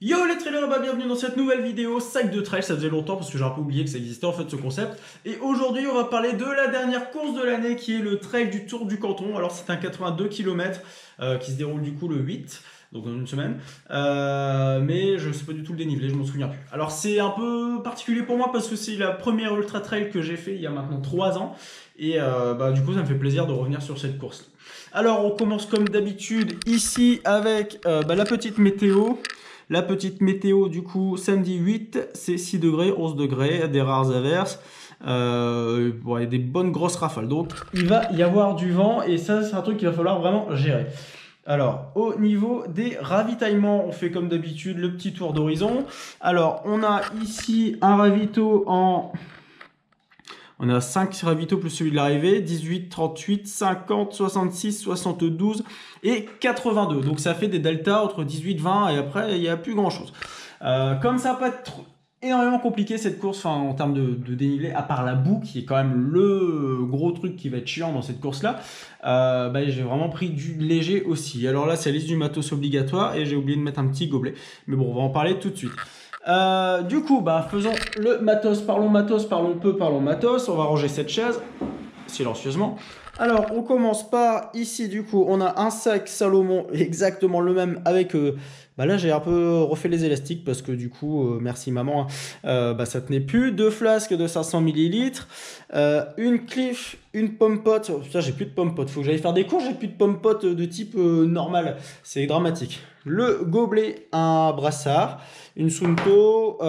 Yo les trailers, bah bienvenue dans cette nouvelle vidéo sac de trail. Ça faisait longtemps parce que j'ai un peu oublié que ça existait en fait ce concept. Et aujourd'hui on va parler de la dernière course de l'année qui est le trail du Tour du Canton. Alors c'est un 82 km qui se déroule du coup le 8, donc dans une semaine. Mais je sais pas du tout le dénivelé, je m'en souviens plus. Alors c'est un peu particulier pour moi parce que c'est la première ultra trail que j'ai fait il y a maintenant 3 ans. Et bah du coup ça me fait plaisir de revenir sur cette course. Alors on commence comme d'habitude ici avec la petite météo. La petite météo du coup samedi 8 c'est 6 degrés, 11 degrés, des rares averses, et des bonnes grosses rafales. Donc il va y avoir du vent et ça c'est un truc qu'il va falloir vraiment gérer. Alors au niveau des ravitaillements, on fait comme d'habitude le petit tour d'horizon. Alors on a ici un ravito en... On a 5 ravitaux plus celui de l'arrivée, 18, 38, 50, 66, 72 et 82. Donc ça fait des deltas entre 18, 20 et après il n'y a plus grand chose. Comme ça va pas être énormément compliqué cette course en termes de dénivelé, à part la boue qui est quand même le gros truc qui va être chiant dans cette course là, j'ai vraiment pris du léger aussi. Alors là c'est la liste du matos obligatoire et j'ai oublié de mettre un petit gobelet. Mais bon on va en parler tout de suite. Du coup, faisons le matos, parlons peu, parlons matos. On va ranger cette chaise silencieusement. Alors, on commence par ici, du coup, on a un sac Salomon exactement le même avec... là, j'ai un peu refait les élastiques parce que du coup, merci maman, ça tenait plus. Deux flasques de 500 millilitres, une Cliff, une pomme pote. Oh, putain, j'ai plus de pomme pote. Faut que j'aille faire des courses, j'ai plus de pomme pote de type normal. C'est dramatique. Le gobelet, un brassard, une Sunto,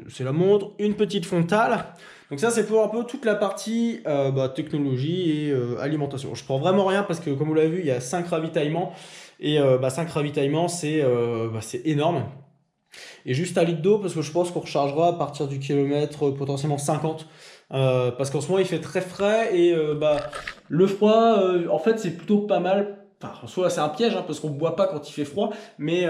c'est la montre, une petite frontale. Donc ça c'est pour un peu toute la partie technologie et alimentation. Je prends vraiment rien parce que comme vous l'avez vu il y a 5 ravitaillements et 5 ravitaillements c'est énorme. Et juste un litre d'eau parce que je pense qu'on rechargera à partir du kilomètre potentiellement 50. Parce qu'en ce moment il fait très frais et le froid en fait c'est plutôt pas mal. Enfin, en soi, c'est un piège parce qu'on ne boit pas quand il fait froid, mais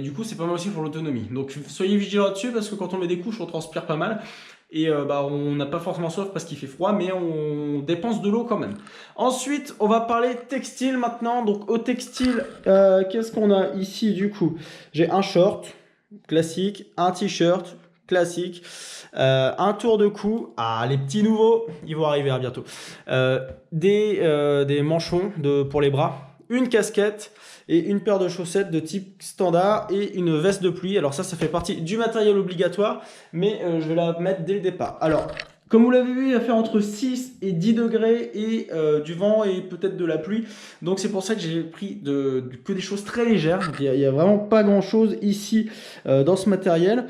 du coup, c'est pas mal aussi pour l'autonomie. Donc, soyez vigilants là-dessus parce que quand on met des couches, on transpire pas mal et on n'a pas forcément soif parce qu'il fait froid, mais on dépense de l'eau quand même. Ensuite, on va parler textile maintenant. Donc, au textile, qu'est-ce qu'on a ici du coup? J'ai un short classique, un t-shirt classique, un tour de cou, les petits nouveaux, ils vont arriver bientôt, des manchons pour les bras, une casquette et une paire de chaussettes de type standard et une veste de pluie. Alors ça fait partie du matériel obligatoire, mais je vais la mettre dès le départ. Alors, comme vous l'avez vu, il va faire entre 6 et 10 degrés et du vent et peut-être de la pluie. Donc c'est pour ça que j'ai pris que des choses très légères. Il n'y a vraiment pas grand-chose ici dans ce matériel.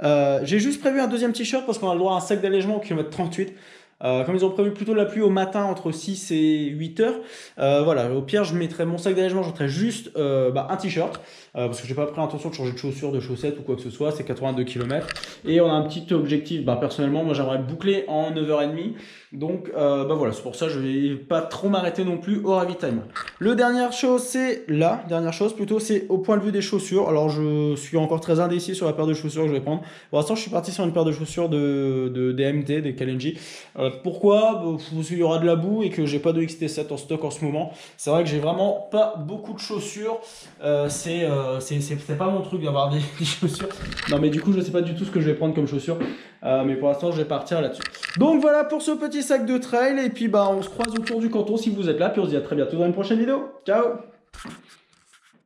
J'ai juste prévu un deuxième t-shirt parce qu'on a le droit à un sac d'allègement au kilomètre 38. Comme ils ont prévu plutôt la pluie au matin entre 6 et 8 heures, au pire je mettrai mon sac d'allègement, je mettrai juste un t-shirt parce que j'ai pas pris l'intention de changer de chaussures, de chaussettes ou quoi que ce soit. C'est 82 km et on a un petit objectif. Personnellement, moi j'aimerais boucler en 9h30. Donc c'est pour ça que je vais pas trop m'arrêter non plus au ravitaillement. La dernière chose c'est au point de vue des chaussures. Alors je suis encore très indécis sur la paire de chaussures que je vais prendre. Pour l'instant je suis parti sur une paire de chaussures de DMT, des Kalenji. Pourquoi? Parce qu'il y aura de la boue et que j'ai pas de XT7 en stock en ce moment. C'est vrai que j'ai vraiment pas beaucoup de chaussures. C'est pas mon truc d'avoir des chaussures. Non mais du coup je sais pas du tout ce que je vais prendre comme chaussures. Mais pour l'instant je vais partir là-dessus. Donc voilà pour ce petit sac de trail. Et puis on se croise autour du canton si vous êtes là. Puis on se dit à très bientôt dans une prochaine vidéo. Ciao!